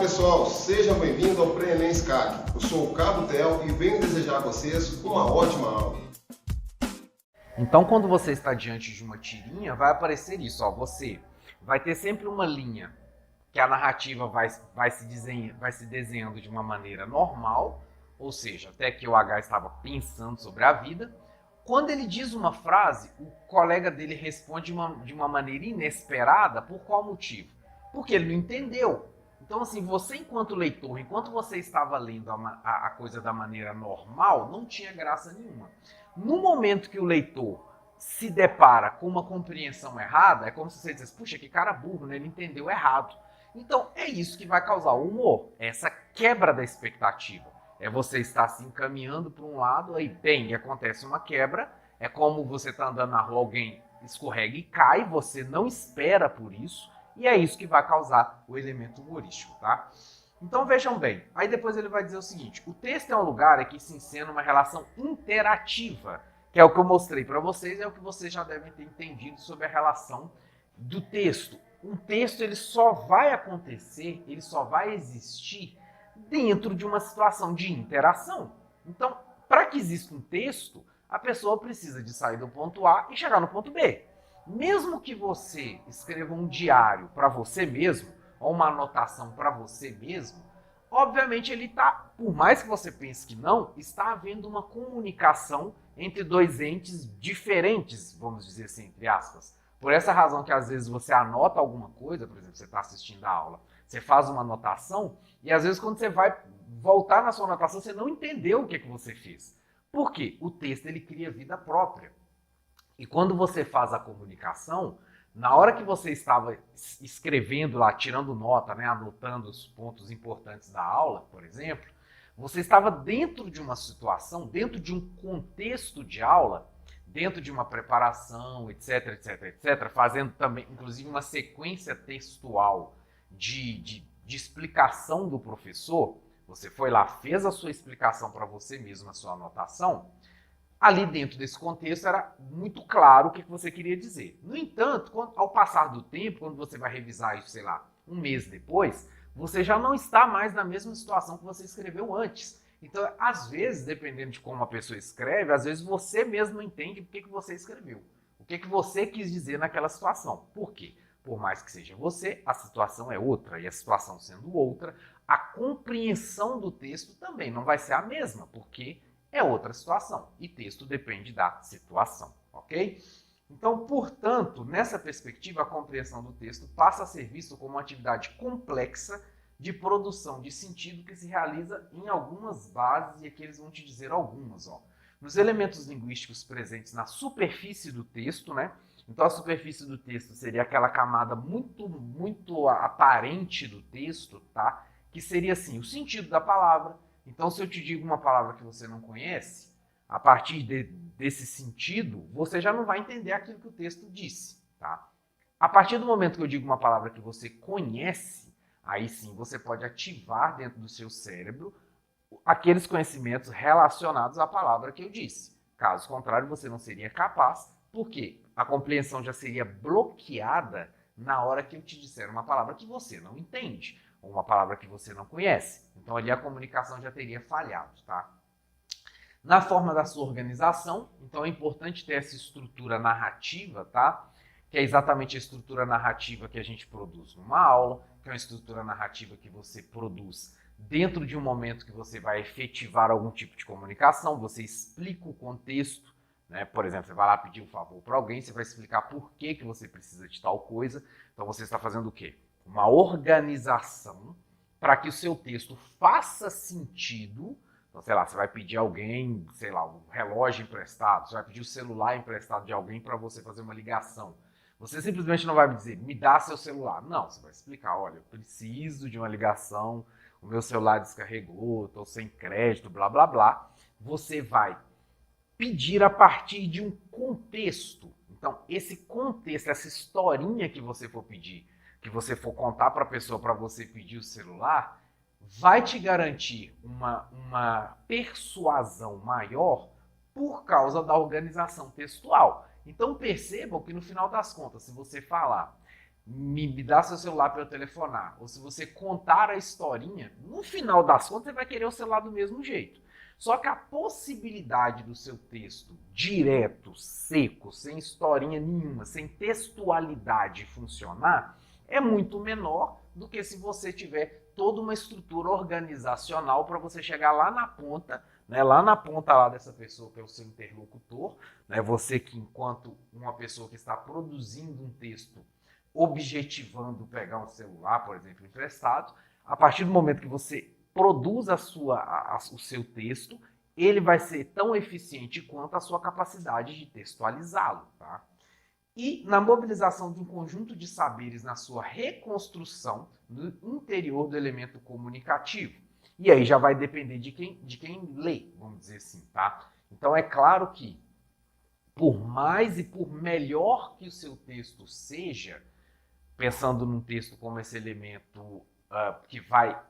pessoal, sejam bem-vindos ao Pré-ENEM SCAC. Eu sou o Cabo Tel e venho desejar a vocês uma ótima aula. Então, quando você está diante de uma tirinha, vai aparecer isso, ó, você vai ter sempre uma linha que a narrativa vai se desenhando de uma maneira normal, ou seja, até que o H estava pensando sobre a vida. Quando ele diz uma frase, o colega dele responde de uma maneira inesperada. Por qual motivo? Porque ele não entendeu. Então, assim, você enquanto leitor, enquanto você estava lendo a coisa da maneira normal, não tinha graça nenhuma. No momento que o leitor se depara com uma compreensão errada, é como se você dissesse, puxa, que cara burro, né? Ele entendeu errado. Então, é isso que vai causar o humor, essa quebra da expectativa. É você estar se encaminhando para um lado, aí bem, acontece uma quebra, é como você está andando na rua, alguém escorrega e cai, você não espera por isso, e é isso que vai causar o elemento humorístico, tá? Então vejam bem, aí depois ele vai dizer o seguinte, o texto é um lugar em que se encena uma relação interativa, que é o que eu mostrei para vocês, é o que vocês já devem ter entendido sobre a relação do texto. Um texto ele só vai acontecer, ele só vai existir dentro de uma situação de interação. Então, para que exista um texto, a pessoa precisa de sair do ponto A e chegar no ponto B. Mesmo que você escreva um diário para você mesmo, ou uma anotação para você mesmo, obviamente ele está, por mais que você pense que não, está havendo uma comunicação entre dois entes diferentes, vamos dizer assim, entre aspas. Por essa razão que às vezes você anota alguma coisa, por exemplo, você está assistindo a aula, você faz uma anotação e às vezes quando você vai voltar na sua anotação, você não entendeu o que você fez. Por quê? O texto ele cria vida própria. E quando você faz a comunicação, na hora que você estava escrevendo lá, tirando nota, né, anotando os pontos importantes da aula, por exemplo, você estava dentro de uma situação, dentro de um contexto de aula, dentro de uma preparação, etc, etc, etc, fazendo também, inclusive, uma sequência textual de explicação do professor. Você foi lá, fez a sua explicação para você mesmo, a sua anotação. Ali dentro desse contexto era muito claro o que você queria dizer. No entanto, ao passar do tempo, quando você vai revisar isso, sei lá, um mês depois, você já não está mais na mesma situação que você escreveu antes. Então, às vezes, dependendo de como a pessoa escreve, às vezes você mesmo não entende o que você escreveu. O que você quis dizer naquela situação. Por quê? Por mais que seja você, a situação é outra. E a situação sendo outra, a compreensão do texto também não vai ser a mesma, porque é outra situação. E texto depende da situação, ok? Então, portanto, nessa perspectiva, a compreensão do texto passa a ser visto como uma atividade complexa de produção de sentido que se realiza em algumas bases, e aqui eles vão te dizer algumas, ó. Nos elementos linguísticos presentes na superfície do texto, né? Então, a superfície do texto seria aquela camada muito aparente do texto, tá? Que seria, assim, o sentido da palavra. Então, se eu te digo uma palavra que você não conhece, a partir desse sentido, você já não vai entender aquilo que o texto disse, tá? A partir do momento que eu digo uma palavra que você conhece, aí sim você pode ativar dentro do seu cérebro aqueles conhecimentos relacionados à palavra que eu disse. Caso contrário, você não seria capaz, porque a compreensão já seria bloqueada na hora que eu te disser uma palavra que você não entende, ou uma palavra que você não conhece. Então ali a comunicação já teria falhado, tá? Na forma da sua organização, então é importante ter essa estrutura narrativa, tá? Que é exatamente a estrutura narrativa que a gente produz numa aula, que é uma estrutura narrativa que você produz dentro de um momento que você vai efetivar algum tipo de comunicação, você explica o contexto, né? Por exemplo, você vai lá pedir um favor para alguém, você vai explicar por que você precisa de tal coisa, então você está fazendo o quê? Uma organização para que o seu texto faça sentido. Então, sei lá, você vai pedir alguém, sei lá, um relógio emprestado, você vai pedir o celular emprestado de alguém para você fazer uma ligação. Você simplesmente não vai me dizer, me dá seu celular. Não, você vai explicar, olha, eu preciso de uma ligação, o meu celular descarregou, estou sem crédito, blá, blá, blá. Você vai pedir a partir de um contexto. Então, esse contexto, essa historinha que você for pedir, que você for contar para a pessoa para você pedir o celular, vai te garantir uma persuasão maior por causa da organização textual. Então percebam que no final das contas, se você falar, me dá seu celular para eu telefonar, ou se você contar a historinha, no final das contas você vai querer o celular do mesmo jeito. Só que a possibilidade do seu texto direto, seco, sem historinha nenhuma, sem textualidade funcionar, é muito menor do que se você tiver toda uma estrutura organizacional para você chegar lá na ponta, né, lá dessa pessoa que é o seu interlocutor, né, você que enquanto uma pessoa que está produzindo um texto, objetivando pegar um celular, por exemplo, emprestado, a partir do momento que você produz o seu texto, ele vai ser tão eficiente quanto a sua capacidade de textualizá-lo, tá? E na mobilização de um conjunto de saberes na sua reconstrução no interior do elemento comunicativo. E aí já vai depender de quem lê, vamos dizer assim, tá? Então é claro que, por mais e por melhor que o seu texto seja, pensando num texto como esse elemento que vai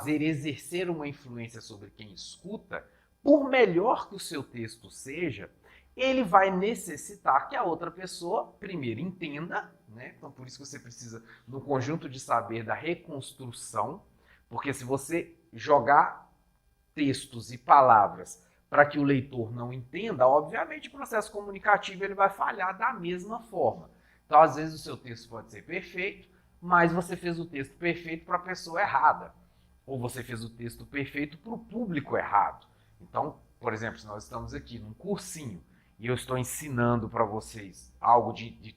exercer uma influência sobre quem escuta, por melhor que o seu texto seja, ele vai necessitar que a outra pessoa primeiro entenda, né? Então por isso que você precisa do conjunto de saber da reconstrução, porque se você jogar textos e palavras para que o leitor não entenda, obviamente o processo comunicativo ele vai falhar da mesma forma. Então às vezes o seu texto pode ser perfeito, mas você fez o texto perfeito para a pessoa errada, ou você fez o texto perfeito para o público errado. Então, por exemplo, se nós estamos aqui num cursinho e eu estou ensinando para vocês algo de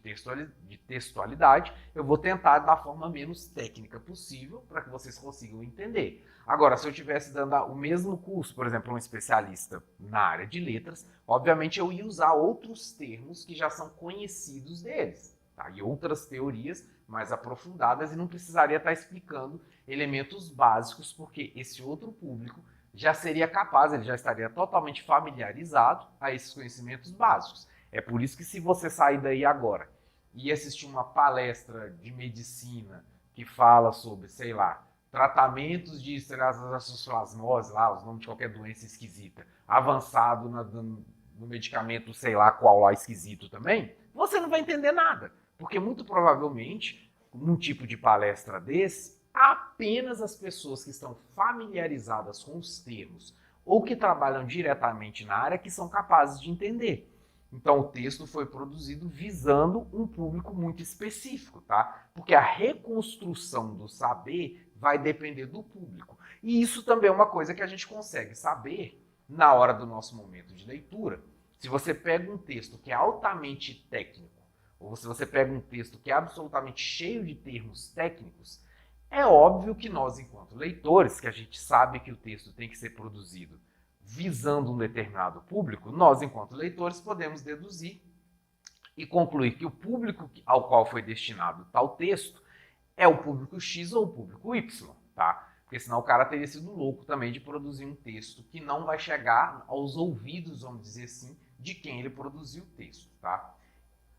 textualidade, eu vou tentar da forma menos técnica possível para que vocês consigam entender. Agora, se eu estivesse dando o mesmo curso, por exemplo, um especialista na área de letras, obviamente eu ia usar outros termos que já são conhecidos deles, tá? E outras teorias mais aprofundadas, e não precisaria estar explicando elementos básicos, porque esse outro público já seria capaz, ele já estaria totalmente familiarizado a esses conhecimentos básicos. É por isso que se você sair daí agora e assistir uma palestra de medicina que fala sobre, sei lá, tratamentos de estreptosflasmose, lá, os nomes de qualquer doença esquisita, avançado no medicamento, sei lá qual lá esquisito também, você não vai entender nada. Porque muito provavelmente, num tipo de palestra desse, apenas as pessoas que estão familiarizadas com os termos ou que trabalham diretamente na área que são capazes de entender. Então o texto foi produzido visando um público muito específico, tá? Porque a reconstrução do saber vai depender do público. E isso também é uma coisa que a gente consegue saber na hora do nosso momento de leitura. Se você pega um texto que é altamente técnico, ou se você pega um texto que é absolutamente cheio de termos técnicos, é óbvio que nós, enquanto leitores, que a gente sabe que o texto tem que ser produzido visando um determinado público, nós, enquanto leitores, podemos deduzir e concluir que o público ao qual foi destinado tal texto é o público X ou o público Y, tá? Porque senão o cara teria sido louco também de produzir um texto que não vai chegar aos ouvidos, vamos dizer assim, de quem ele produziu o texto, tá?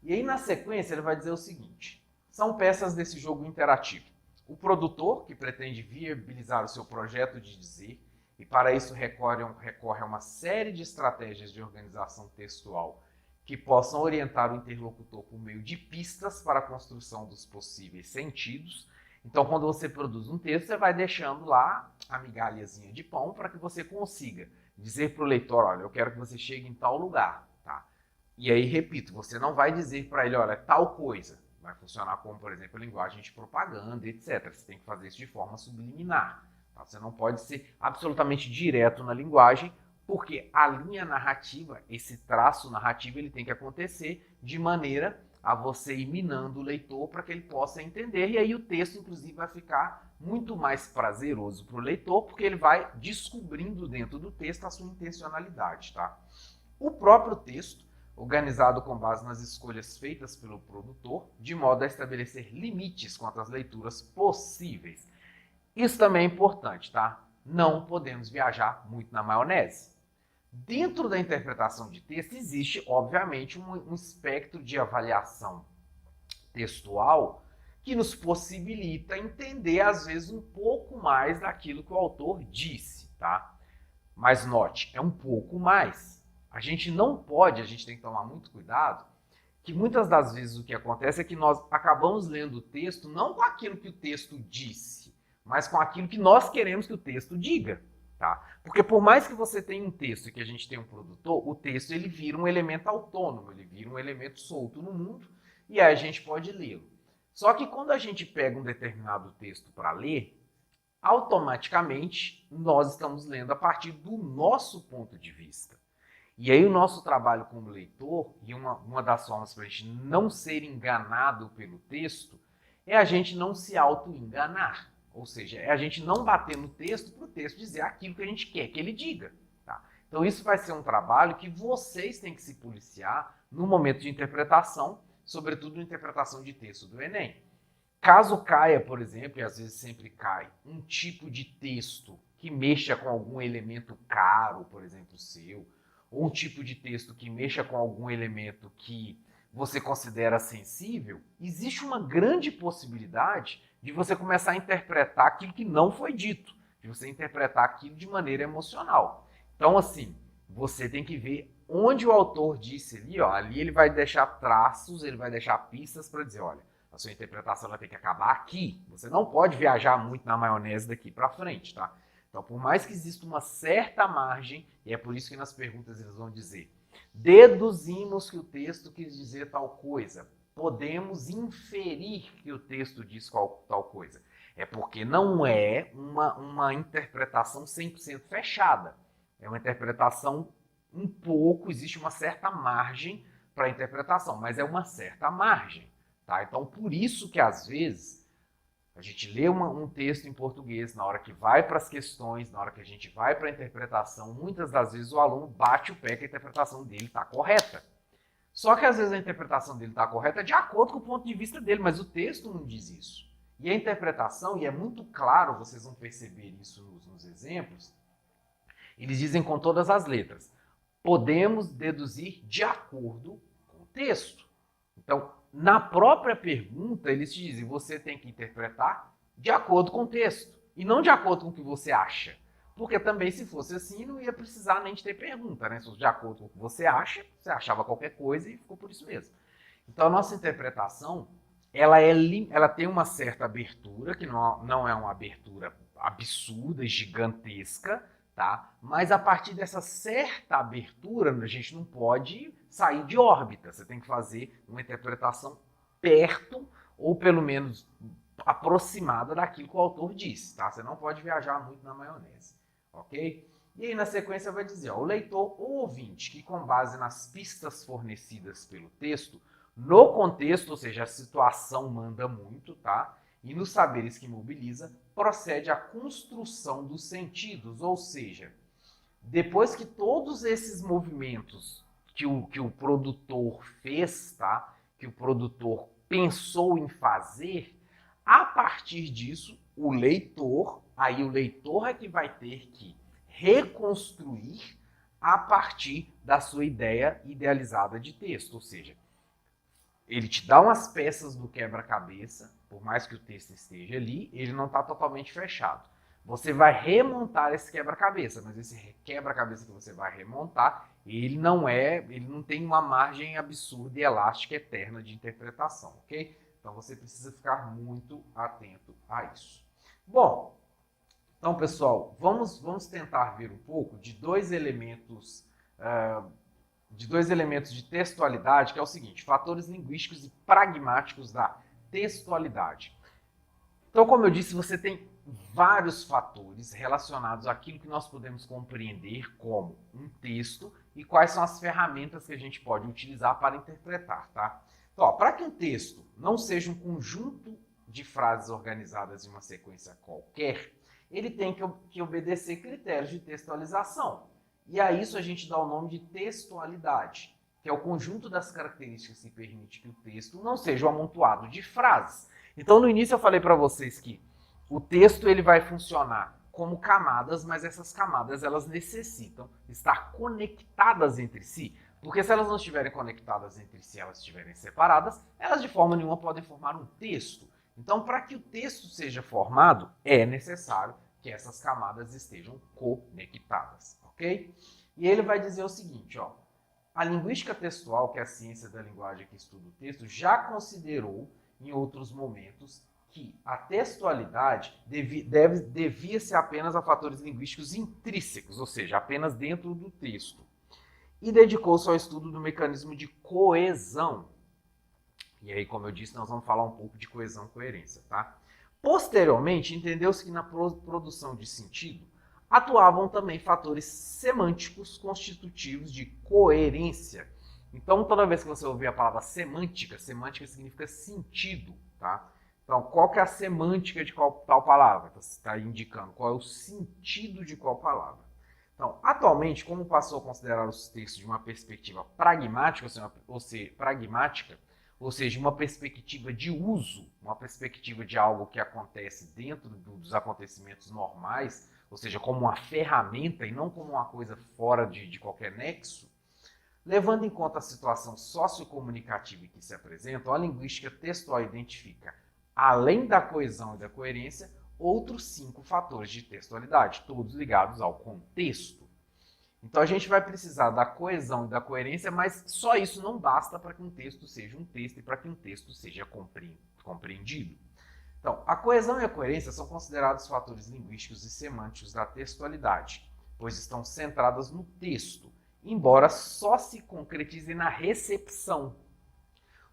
E aí, na sequência, ele vai dizer o seguinte: são peças desse jogo interativo. O produtor, que pretende viabilizar o seu projeto de dizer, e para isso recorre a uma série de estratégias de organização textual que possam orientar o interlocutor por meio de pistas para a construção dos possíveis sentidos. Então, quando você produz um texto, você vai deixando lá a migalhazinha de pão para que você consiga dizer para o leitor: olha, eu quero que você chegue em tal lugar, tá? E aí, repito, você não vai dizer para ele: olha, tal coisa. Vai funcionar como, por exemplo, linguagem de propaganda, etc. Você tem que fazer isso de forma subliminar. Tá? Você não pode ser absolutamente direto na linguagem, porque a linha narrativa, esse traço narrativo, ele tem que acontecer de maneira a você ir minando o leitor para que ele possa entender. E aí o texto, inclusive, vai ficar muito mais prazeroso para o leitor, porque ele vai descobrindo dentro do texto a sua intencionalidade. Tá? O próprio texto, organizado com base nas escolhas feitas pelo produtor, de modo a estabelecer limites quanto às leituras possíveis. Isso também é importante, tá? Não podemos viajar muito na maionese. Dentro da interpretação de texto existe, obviamente, um espectro de avaliação textual que nos possibilita entender, às vezes, um pouco mais daquilo que o autor disse, tá? Mas note, é um pouco mais. A gente tem que tomar muito cuidado que muitas das vezes o que acontece é que nós acabamos lendo o texto não com aquilo que o texto disse, mas com aquilo que nós queremos que o texto diga. Tá? Porque por mais que você tenha um texto e que a gente tenha um produtor, o texto ele vira um elemento autônomo, ele vira um elemento solto no mundo e aí a gente pode lê-lo. Só que quando a gente pega um determinado texto para ler, automaticamente nós estamos lendo a partir do nosso ponto de vista. E aí o nosso trabalho como leitor, e uma das formas para a gente não ser enganado pelo texto, é a gente não se auto-enganar. Ou seja, é a gente não bater no texto para o texto dizer aquilo que a gente quer que ele diga. Tá? Então isso vai ser um trabalho que vocês têm que se policiar no momento de interpretação, sobretudo na interpretação de texto do Enem. Caso caia, por exemplo, e às vezes sempre cai, um tipo de texto que mexa com algum elemento caro, por exemplo, seu, ou um tipo de texto que mexa com algum elemento que você considera sensível, existe uma grande possibilidade de você começar a interpretar aquilo que não foi dito, de você interpretar aquilo de maneira emocional. Então, assim, você tem que ver onde o autor disse ali, ó, ali ele vai deixar traços, ele vai deixar pistas para dizer, olha, a sua interpretação vai ter que acabar aqui. Você não pode viajar muito na maionese daqui para frente, tá? Então, por mais que exista uma certa margem, e é por isso que nas perguntas eles vão dizer, deduzimos que o texto quis dizer tal coisa, podemos inferir que o texto diz tal coisa. É porque não é uma interpretação 100% fechada. É uma interpretação um pouco, existe uma certa margem para a interpretação, mas é uma certa margem. Tá? Então, por isso que às vezes a gente lê um texto em português, na hora que vai para as questões, na hora que a gente vai para a interpretação, muitas das vezes o aluno bate o pé que a interpretação dele está correta. Só que às vezes a interpretação dele está correta de acordo com o ponto de vista dele, mas o texto não diz isso. E a interpretação, e é muito claro, vocês vão perceber isso nos exemplos, eles dizem com todas as letras, podemos deduzir de acordo com o texto. Então, na própria pergunta, eles te dizem, você tem que interpretar de acordo com o texto, e não de acordo com o que você acha. Porque também, se fosse assim, não ia precisar nem de ter pergunta, né? Se fosse de acordo com o que você acha, você achava qualquer coisa e ficou por isso mesmo. Então, a nossa interpretação, ela tem uma certa abertura, que não é uma abertura absurda, gigantesca, tá? Mas a partir dessa certa abertura, a gente não pode sair de órbita. Você tem que fazer uma interpretação perto, ou pelo menos aproximada daquilo que o autor disse, tá? Você não pode viajar muito na maionese, ok? E aí na sequência vai dizer, ó, o leitor ou ouvinte que com base nas pistas fornecidas pelo texto, no contexto, ou seja, a situação manda muito, tá? E nos saberes que mobiliza, procede à construção dos sentidos, ou seja, depois que todos esses movimentos que o produtor fez, tá? Que o produtor pensou em fazer, a partir disso, o leitor é que vai ter que reconstruir a partir da sua ideia idealizada de texto, ou seja, ele te dá umas peças do quebra-cabeça, por mais que o texto esteja ali, ele não está totalmente fechado. Você vai remontar esse quebra-cabeça, mas esse quebra-cabeça que você vai remontar, ele não tem uma margem absurda e elástica eterna de interpretação, ok? Então você precisa ficar muito atento a isso. Bom, então pessoal, vamos tentar ver um pouco de dois elementos de textualidade, que é o seguinte, fatores linguísticos e pragmáticos da textualidade. Então, como eu disse, você tem vários fatores relacionados àquilo que nós podemos compreender como um texto e quais são as ferramentas que a gente pode utilizar para interpretar, tá? Então, para que um texto não seja um conjunto de frases organizadas em uma sequência qualquer, ele tem que obedecer critérios de textualização. E a isso a gente dá o nome de textualidade, que é o conjunto das características que permite que o texto não seja um amontoado de frases. Então, no início eu falei para vocês que o texto ele vai funcionar como camadas, mas essas camadas elas necessitam estar conectadas entre si, porque se elas não estiverem conectadas entre si, elas estiverem separadas, elas de forma nenhuma podem formar um texto. Então, para que o texto seja formado, é necessário que essas camadas estejam conectadas, ok? E ele vai dizer o seguinte, ó, A linguística textual, que é a ciência da linguagem que estuda o texto, já considerou em outros momentos que a textualidade devia-se apenas a fatores linguísticos intrínsecos, ou seja, apenas dentro do texto, e dedicou-se ao estudo do mecanismo de coesão. E aí, como eu disse, nós vamos falar um pouco de coesão e coerência, tá? Posteriormente, entendeu-se que na produção de sentido atuavam também fatores semânticos constitutivos de coerência. Então, toda vez que você ouvir a palavra semântica, semântica significa sentido, tá? Então, qual que é a semântica de tal palavra? Está indicando qual é o sentido de qual palavra. Então, atualmente, como passou a considerar os textos de uma perspectiva pragmática, ou seja, uma perspectiva de uso, uma perspectiva de algo que acontece dentro dos acontecimentos normais, ou seja, como uma ferramenta e não como uma coisa fora de qualquer nexo, levando em conta a situação sociocomunicativa que se apresenta, a linguística textual identifica, além da coesão e da coerência, outros 5 fatores de textualidade, todos ligados ao contexto. Então a gente vai precisar da coesão e da coerência, mas só isso não basta para que um texto seja um texto e para que um texto seja compreendido. Então, a coesão e a coerência são considerados fatores linguísticos e semânticos da textualidade, pois estão centradas no texto, embora só se concretizem na recepção.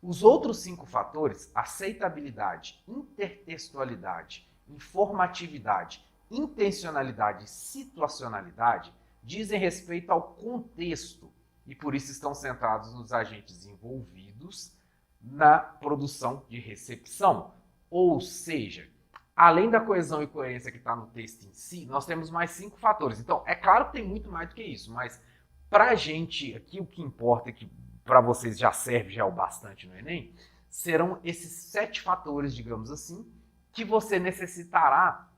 Os outros 5 fatores, aceitabilidade, intertextualidade, informatividade, intencionalidade e situacionalidade, dizem respeito ao contexto e por isso estão centrados nos agentes envolvidos na produção de recepção. Ou seja, além da coesão e coerência que está no texto em si, nós temos mais 5 fatores. Então, é claro que tem muito mais do que isso, mas para a gente aqui o que importa é que para vocês já serve, já é o bastante no Enem, serão esses 7 fatores, digamos assim, que você necessitará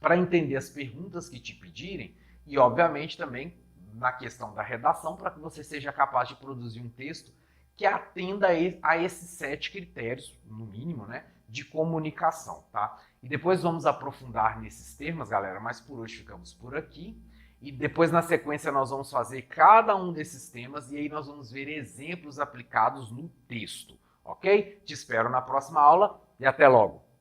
para entender as perguntas que te pedirem e, obviamente, também na questão da redação, para que você seja capaz de produzir um texto que atenda a esses 7 critérios, no mínimo, né, de comunicação, tá? E depois vamos aprofundar nesses termos, galera, mas por hoje ficamos por aqui. E depois, na sequência, nós vamos fazer cada um desses temas e aí nós vamos ver exemplos aplicados no texto, ok? Te espero na próxima aula e até logo!